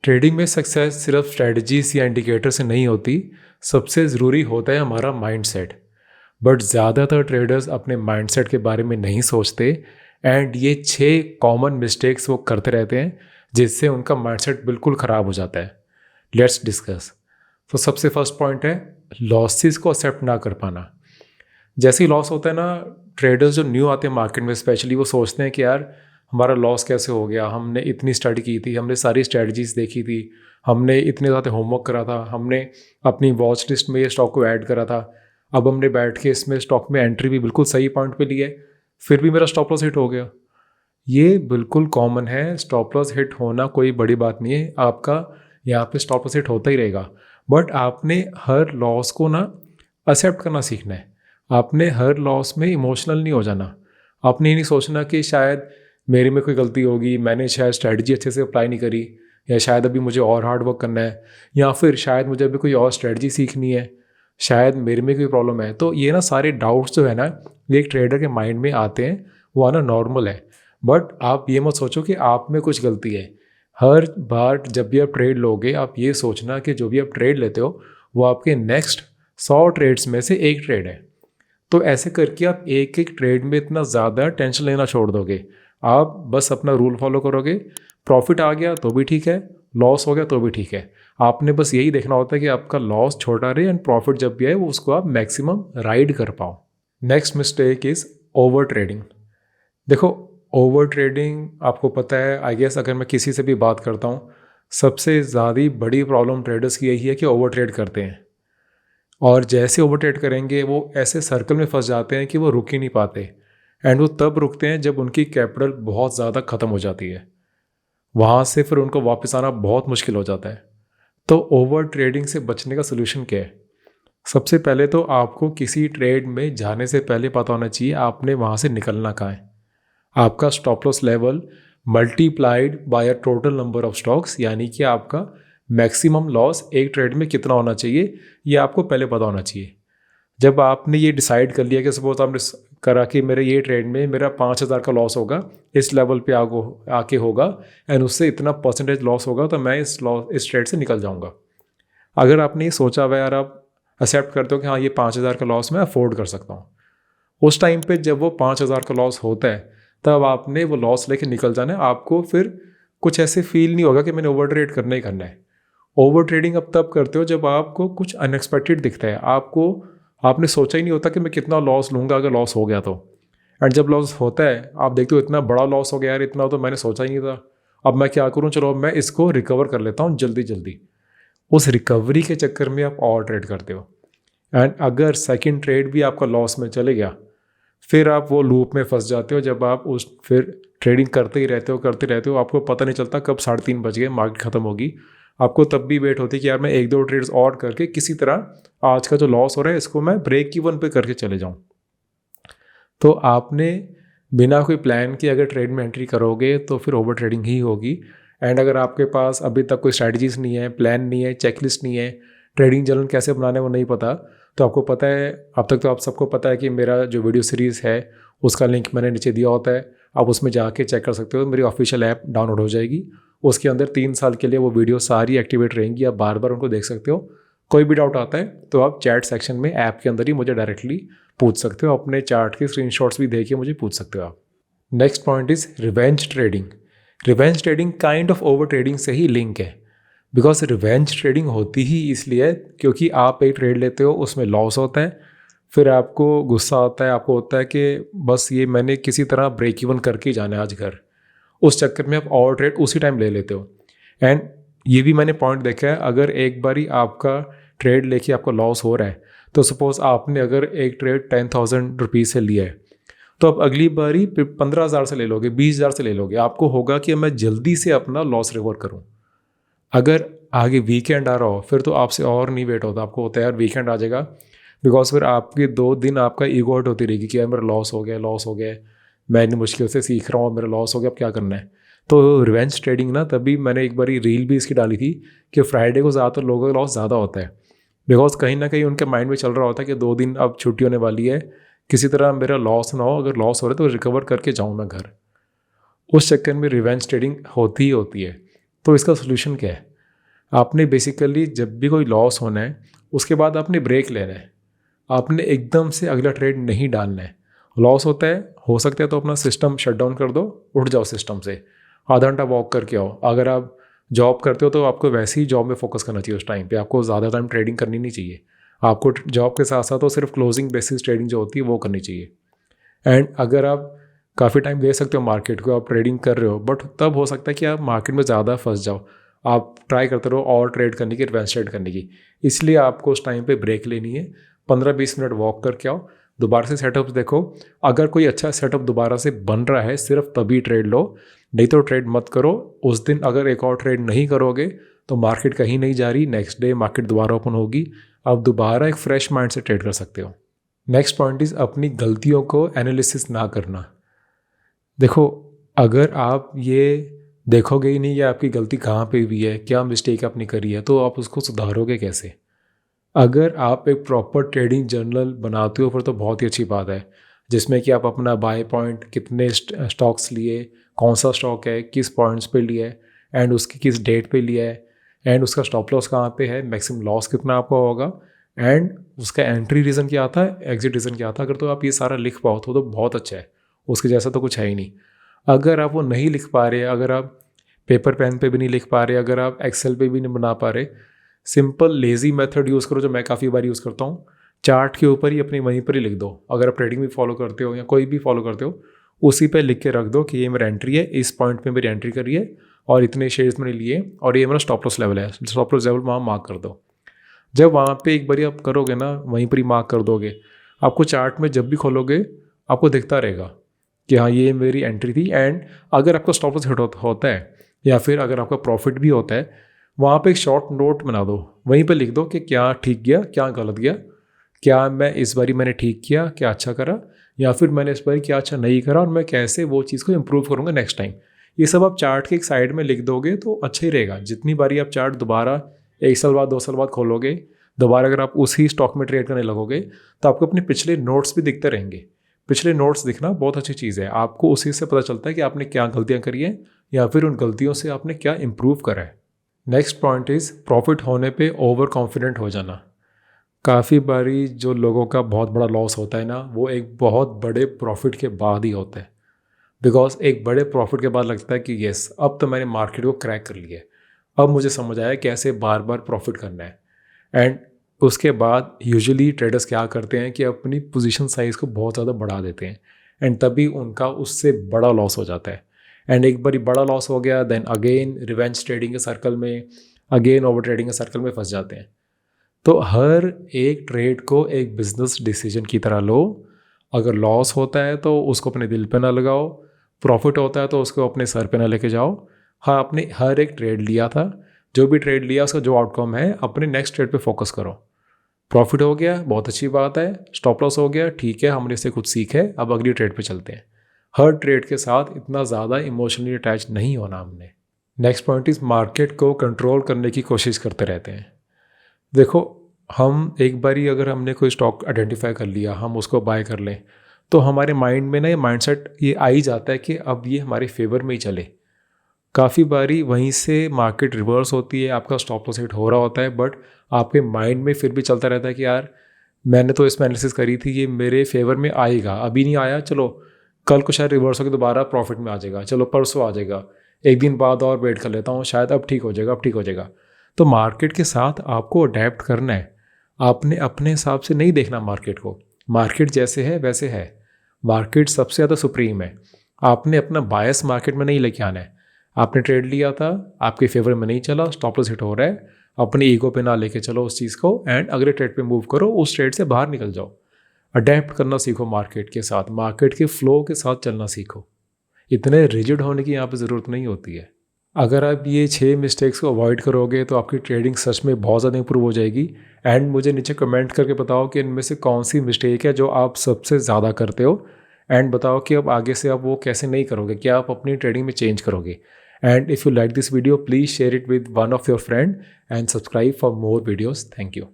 Trading में success सिर्फ strategies या इंडिकेटर से नहीं होती, सबसे ज़रूरी होता है हमारा माइंडसेट। बट ज़्यादातर ट्रेडर्स अपने माइंडसेट के बारे में नहीं सोचते एंड ये 6 कॉमन मिस्टेक्स वो करते रहते हैं जिससे उनका माइंडसेट बिल्कुल ख़राब हो जाता है। Let's discuss. तो सबसे फर्स्ट पॉइंट है लॉसेस को एक्सेप्ट ना कर पाना। जैसे ही लॉस होता है ना, ट्रेडर्स जो न्यू आते हैं मार्केट में स्पेशली वो सोचते हैं कि यार हमारा लॉस कैसे हो गया, हमने इतनी स्टडी की थी, हमने सारी स्ट्रेटजीज देखी थी, हमने इतने ज़्यादा होमवर्क करा था, हमने अपनी वॉच लिस्ट में ये स्टॉक को ऐड करा था, अब हमने बैठ के इसमें स्टॉक में एंट्री भी बिल्कुल सही पॉइंट पे ली है, फिर भी मेरा स्टॉप लॉस हिट हो गया। ये बिल्कुल कॉमन है। स्टॉप लॉस हिट होना कोई बड़ी बात नहीं है, आपका यहाँ पे स्टॉप लॉस हिट होता ही रहेगा। बट आपने हर लॉस को ना एक्सेप्ट करना सीखना है। आपने हर लॉस में इमोशनल नहीं हो जाना। आपने ये नहीं सोचना कि शायद मेरे में कोई गलती होगी, मैंने शायद स्ट्रेटजी अच्छे से अप्लाई नहीं करी, या शायद अभी मुझे और हार्ड वर्क करना है, या फिर शायद मुझे अभी कोई और स्ट्रेटजी सीखनी है, शायद मेरे में कोई प्रॉब्लम है। तो ये ना सारे डाउट्स जो है ना ये एक ट्रेडर के माइंड में आते हैं, वो आना नॉर्मल है। बट आप ये मत सोचो कि आप में कुछ गलती है। हर बार जब भी आप ट्रेड लोगे आप ये सोचना कि जो भी आप ट्रेड लेते हो वो आपके नेक्स्ट 100 ट्रेड्स में से एक ट्रेड है। तो ऐसे करके आप एक एक ट्रेड में इतना ज़्यादा टेंशन लेना छोड़ दोगे। आप बस अपना रूल फॉलो करोगे, प्रॉफिट आ गया तो भी ठीक है, लॉस हो गया तो भी ठीक है। आपने बस यही देखना होता है कि आपका लॉस छोटा रहे एंड प्रॉफिट जब भी आए वो उसको आप मैक्सिमम राइड कर पाओ। Next mistake is over trading. देखो, ओवर ट्रेडिंग आपको पता है, आई गेस अगर मैं किसी से भी बात करता हूँ, सबसे ज़्यादा बड़ी प्रॉब्लम ट्रेडर्स की यही है कि ओवर ट्रेड करते हैं। और जैसे ओवर ट्रेड करेंगे वो ऐसे सर्कल में फंस जाते हैं कि वो रुक ही नहीं पाते। एंड वो तब रुकते हैं जब उनकी कैपिटल बहुत ज़्यादा ख़त्म हो जाती है। वहाँ से फिर उनको वापस आना बहुत मुश्किल हो जाता है। तो ओवर ट्रेडिंग से बचने का सोल्यूशन क्या है? सबसे पहले तो आपको किसी ट्रेड में जाने से पहले पता होना चाहिए आपने वहाँ से निकलना कहाँ है। आपका stop loss level multiplied by a total number of stocks, यानी कि आपका मैक्सिमम लॉस एक ट्रेड में कितना होना चाहिए ये आपको पहले पता होना चाहिए। जब आपने ये डिसाइड कर लिया कि सपोज आपने करा कि मेरे ये ट्रेड में मेरा 5,000 का लॉस होगा, इस लेवल पे आके होगा एंड उससे इतना परसेंटेज लॉस होगा, तो मैं इस ट्रेड से निकल जाऊंगा। अगर आपने ये सोचा हुआ यार, आप एक्सेप्ट करते हो कि हाँ ये 5,000 का लॉस मैं अफोर्ड कर सकता हूँ, उस टाइम पे जब वो 5,000 का लॉस होता है तब आपने वो लॉस लेके निकल जाना है। आपको फिर कुछ ऐसे फील नहीं होगा कि मैंने ओवर ट्रेड करना ही करना है। ओवर ट्रेडिंग अब तब करते हो जब आपको कुछ अनएक्सपेक्टेड दिखता है, आपने सोचा ही नहीं होता कि मैं कितना लॉस लूँगा अगर लॉस हो गया तो। एंड जब लॉस होता है आप देखते हो इतना बड़ा लॉस हो गया यार, इतना तो मैंने सोचा ही नहीं था, अब मैं क्या करूँ, चलो अब मैं इसको रिकवर कर लेता हूँ जल्दी जल्दी। उस रिकवरी के चक्कर में आप और ट्रेड करते हो एंड अगर सेकंड ट्रेड भी आपका लॉस में चले गया फिर आप वो लूप में फंस जाते हो। जब आप उस फिर ट्रेडिंग करते ही रहते हो, आपको पता नहीं चलता कब 3:30 बज गए, मार्केट ख़त्म होगी। आपको तब भी वेट होती है कि यार मैं 1-2 ट्रेड्स और करके किसी तरह आज का जो लॉस हो रहा है इसको मैं ब्रेक इवन पे करके चले जाऊं। तो आपने बिना कोई प्लान के अगर ट्रेड में एंट्री करोगे तो फिर ओवर ट्रेडिंग ही होगी। एंड अगर आपके पास अभी तक कोई स्ट्रैटेजीज नहीं है, प्लान नहीं है, चेकलिस्ट नहीं है, ट्रेडिंग जर्नल कैसे बनाने वो नहीं पता, तो आपको पता है, अब तक तो आप सबको पता है कि मेरा जो वीडियो सीरीज़ है उसका लिंक मैंने नीचे दिया होता है, आप उसमें जाके चेक कर सकते हो। मेरी ऑफिशियल ऐप डाउनलोड हो जाएगी, उसके अंदर 3 साल के लिए वो वीडियो सारी एक्टिवेट रहेंगी, आप बार बार उनको देख सकते हो। कोई भी डाउट आता है तो आप चैट सेक्शन में ऐप के अंदर ही मुझे डायरेक्टली पूछ सकते हो, अपने चार्ट के स्क्रीनशॉट्स भी देखिए मुझे पूछ सकते हो आप। Next point is revenge trading. Revenge trading kind of over trading से ही लिंक है, बिकॉज रिवेंज ट्रेडिंग होती ही इसलिए क्योंकि आप एक ट्रेड लेते हो, उसमें लॉस होता है, फिर आपको गुस्सा आता है, आपको होता है कि बस ये मैंने किसी तरह ब्रेक इवन करके ही जाना है आज घर। उस चक्कर में आप और ट्रेड उसी टाइम ले लेते हो। एंड ये भी मैंने पॉइंट देखा है, अगर एक बारी आपका ट्रेड लेके आपका लॉस हो रहा है तो सपोज आपने अगर एक ट्रेड 10,000 रुपीज़ से लिया है तो आप अगली बारी 15,000 से ले लोगे, 20,000 से ले लोगे। आपको होगा कि मैं जल्दी से अपना लॉस रिकवर करूँ। अगर आगे वीकेंड आ रहा हो फिर तो आपसे और नहीं वेट होता, आपको होता है यार वीकेंड आ जाएगा, बिकॉज फिर आपके 2 दिन आपका ईगो आउट होती रहेगी कि यार मेरा लॉस हो गया, मैं इतनी मुश्किल से सीख रहा हूँ, मेरा लॉस हो गया, अब क्या करना है। तो रिवेंज ट्रेडिंग ना, तभी मैंने एक बारी रील भी इसकी डाली थी कि फ्राइडे को ज़्यादातर लोगों का लॉस ज़्यादा होता है, बिकॉज कहीं ना कहीं उनके माइंड में चल रहा होता है कि 2 दिन अब छुट्टी होने वाली है, किसी तरह मेरा लॉस ना हो, अगर लॉस हो रहा है तो रिकवर करके जाऊँ मैं घर। उस चक्कर में रिवेंज ट्रेडिंग होती ही होती है। तो इसका सोल्यूशन क्या है? आपने बेसिकली जब भी कोई लॉस होना है उसके बाद आपने ब्रेक लेना है, आपने एकदम से अगला ट्रेड नहीं डालना है। लॉस होता है, हो सकता है तो अपना सिस्टम शट डाउन कर दो, उठ जाओ सिस्टम से, आधा घंटा वॉक करके आओ। अगर आप जॉब करते हो तो आपको वैसे ही जॉब में फोकस करना चाहिए, उस टाइम पे आपको ज़्यादा टाइम ट्रेडिंग करनी नहीं चाहिए। आपको जॉब के साथ साथ तो सिर्फ क्लोजिंग बेसिस ट्रेडिंग जो होती है वो करनी चाहिए। एंड अगर आप काफ़ी टाइम दे सकते हो मार्केट को, आप ट्रेडिंग कर रहे हो, बट तब हो सकता है कि आप मार्केट में ज़्यादा फंस जाओ, आप ट्राई करते रहो और ट्रेड करने की, रिवर्स ट्रेड करने की। इसलिए आपको उस टाइम पे ब्रेक लेनी है, 15-20 मिनट वॉक करके आओ, दोबारा से सेटअप देखो। अगर कोई अच्छा सेटअप दोबारा से बन रहा है सिर्फ तभी ट्रेड लो, नहीं तो ट्रेड मत करो। उस दिन अगर एक और ट्रेड नहीं करोगे तो मार्केट कहीं नहीं जा रही, नेक्स्ट डे मार्केट दोबारा ओपन होगी, आप दोबारा एक फ्रेश माइंड से ट्रेड कर सकते हो। नेक्स्ट पॉइंट इज़ अपनी गलतियों को एनालिसिस ना करना। देखो, अगर आप ये देखोगे ही नहीं कि आपकी गलती कहाँ पे हुई है, क्या मिस्टेक आपने करी है, तो आप उसको सुधारोगे कैसे? अगर आप एक प्रॉपर ट्रेडिंग जर्नल बनाते हो फिर तो बहुत ही अच्छी बात है, जिसमें कि आप अपना बाय पॉइंट, कितने स्टॉक्स लिए, कौन सा स्टॉक है, किस पॉइंट्स पे लिया है, एंड उसकी किस डेट पे लिया है, एंड उसका स्टॉप लॉस कहाँ पे है, मैक्सिमम लॉस कितना आपका होगा, एंड उसका एंट्री रीज़न क्या था, एग्जिट रीज़न क्या था। अगर तो आप ये सारा लिख पाओ तो बहुत अच्छा है, उसके जैसा तो कुछ है ही नहीं। अगर आप वो नहीं लिख पा रहे, अगर आप पेपर पेन पे भी नहीं लिख पा रहे, अगर आप एक्सेल पे भी नहीं बना पा रहे, सिंपल लेज़ी मेथड यूज़ करो, जो मैं काफ़ी बार यूज़ करता हूँ। चार्ट के ऊपर ही अपनी वहीं पर ही लिख दो। अगर आप ट्रेडिंग भी फॉलो करते हो या कोई भी फॉलो करते हो, उसी पे लिख के रख दो कि ये मेरा एंट्री है, इस पॉइंट पे मेरी एंट्री करी है और इतने शेयर्स मैंने लिए और ये मेरा स्टॉप लॉस लेवल है। स्टॉप लॉस लेवल वहाँ मार्क कर दो। जब वहाँ पे एक बार आप करोगे ना, वहीं पर ही मार्क कर दोगे, आपको चार्ट में जब भी खोलोगे आपको दिखता रहेगा कि हाँ ये मेरी एंट्री थी। एंड अगर आपका स्टॉप लॉस हिट होता है या फिर अगर आपका प्रॉफिट भी होता है, वहाँ पे एक शॉर्ट नोट बना दो, वहीं पे लिख दो कि क्या ठीक गया, क्या गलत गया, क्या मैं इस बारी मैंने ठीक किया, क्या अच्छा करा, या फिर मैंने इस बारी क्या अच्छा नहीं करा और मैं कैसे वो चीज़ को इम्प्रूव करूँगा नेक्स्ट टाइम। ये सब आप चार्ट के एक साइड में लिख दोगे तो अच्छा ही रहेगा। जितनी बारी आप चार्ट दोबारा 1 साल बाद 2 साल बाद खोलोगे, दोबारा अगर आप उसी स्टॉक में ट्रेड करने लगोगे तो आपको अपने पिछले नोट्स भी दिखते रहेंगे। पिछले नोट्स दिखना बहुत अच्छी चीज़ है, आपको उसी से पता चलता है कि आपने क्या गलतियाँ करी हैं या फिर उन गलतियों से आपने क्या इम्प्रूव करा है। नेक्स्ट पॉइंट इज़ प्रॉफिट होने पे ओवर कॉन्फिडेंट हो जाना। काफ़ी बारी जो लोगों का बहुत बड़ा लॉस होता है ना, वो एक बहुत बड़े प्रॉफिट के बाद ही होता है। बिकॉज एक बड़े प्रॉफिट के बाद लगता है कि येस, अब तो मैंने मार्केट को क्रैक कर लिया है, अब मुझे समझ आया कैसे बार बार प्रॉफिट करना है। एंड उसके बाद यूजुअली ट्रेडर्स क्या करते हैं कि अपनी पोजीशन साइज़ को बहुत ज़्यादा बढ़ा देते हैं एंड तभी उनका उससे बड़ा लॉस हो जाता है। एंड एक बार बड़ा लॉस हो गया, देन अगेन रिवेंज ट्रेडिंग के सर्कल में, अगेन ओवर ट्रेडिंग के सर्कल में फंस जाते हैं। तो हर एक ट्रेड को एक बिजनेस डिसीजन की तरह लो। अगर लॉस होता है तो उसको अपने दिल पे ना लगाओ, प्रॉफिट होता है तो उसको अपने सर पे ना लेके जाओ। हाँ, आपने हर एक ट्रेड लिया था, जो भी ट्रेड लिया उसका जो आउटकम है, अपने नेक्स्ट ट्रेड पे फोकस करो। प्रॉफिट हो गया, बहुत अच्छी बात है, स्टॉप लॉस हो गया, ठीक है, हमने इससे कुछ सीखे, अब अगली ट्रेड पे चलते हैं। हर ट्रेड के साथ इतना ज़्यादा इमोशनली अटैच नहीं होना हमने। नेक्स्ट पॉइंट इज़ मार्केट को कंट्रोल करने की कोशिश करते रहते हैं। देखो, हम एक बारी अगर हमने कोई स्टॉक आइडेंटिफाई कर लिया, हम उसको बाय कर लें, तो हमारे माइंड में ना ये माइंडसेट ये आ ही जाता है कि अब ये हमारे फेवर में ही चले। काफ़ी बारी वहीं से मार्केट रिवर्स होती है, आपका स्टॉप लॉस हिट हो रहा होता है, बट आपके माइंड में फिर भी चलता रहता है कि यार मैंने तो इसमें एनालिसिस करी थी, ये मेरे फेवर में आएगा, अभी नहीं आया, चलो कल को शायद रिवर्स होकर दोबारा प्रॉफिट में आ जाएगा, चलो परसों आ जाएगा, एक दिन बाद और वेट कर लेता हूँ, शायद अब ठीक हो जाएगा, अब ठीक हो जाएगा। तो मार्केट के साथ आपको अडेप्ट करना है, आपने अपने हिसाब से नहीं देखना मार्केट को। मार्केट जैसे है वैसे है, मार्केट सबसे ज़्यादा सुप्रीम है। आपने अपना बायस मार्केट में नहीं लेके आना है। आपने ट्रेड लिया था, आपके फेवर में नहीं चला, स्टॉप लॉस हिट हो रहा है, अपने ईगो पे ना लेके चलो उस चीज़ को, एंड अगले ट्रेड पे मूव करो, उस ट्रेड से बाहर निकल जाओ। अडेप्ट करना सीखो मार्केट के साथ, मार्केट के फ्लो के साथ चलना सीखो। इतने रिजिड होने की यहाँ पे ज़रूरत नहीं होती है। अगर आप ये 6 मिस्टेक्स को अवॉइड करोगे तो आपकी ट्रेडिंग सच में बहुत ज़्यादा इंप्रूव हो जाएगी। एंड मुझे नीचे कमेंट करके बताओ कि इनमें से कौन सी मिस्टेक है जो आप सबसे ज़्यादा करते हो, एंड बताओ कि अब आगे से आप वो कैसे नहीं करोगे, क्या आप अपनी ट्रेडिंग में चेंज करोगे। And if you like this video, please share it with one of your friend and subscribe for more videos. Thank you.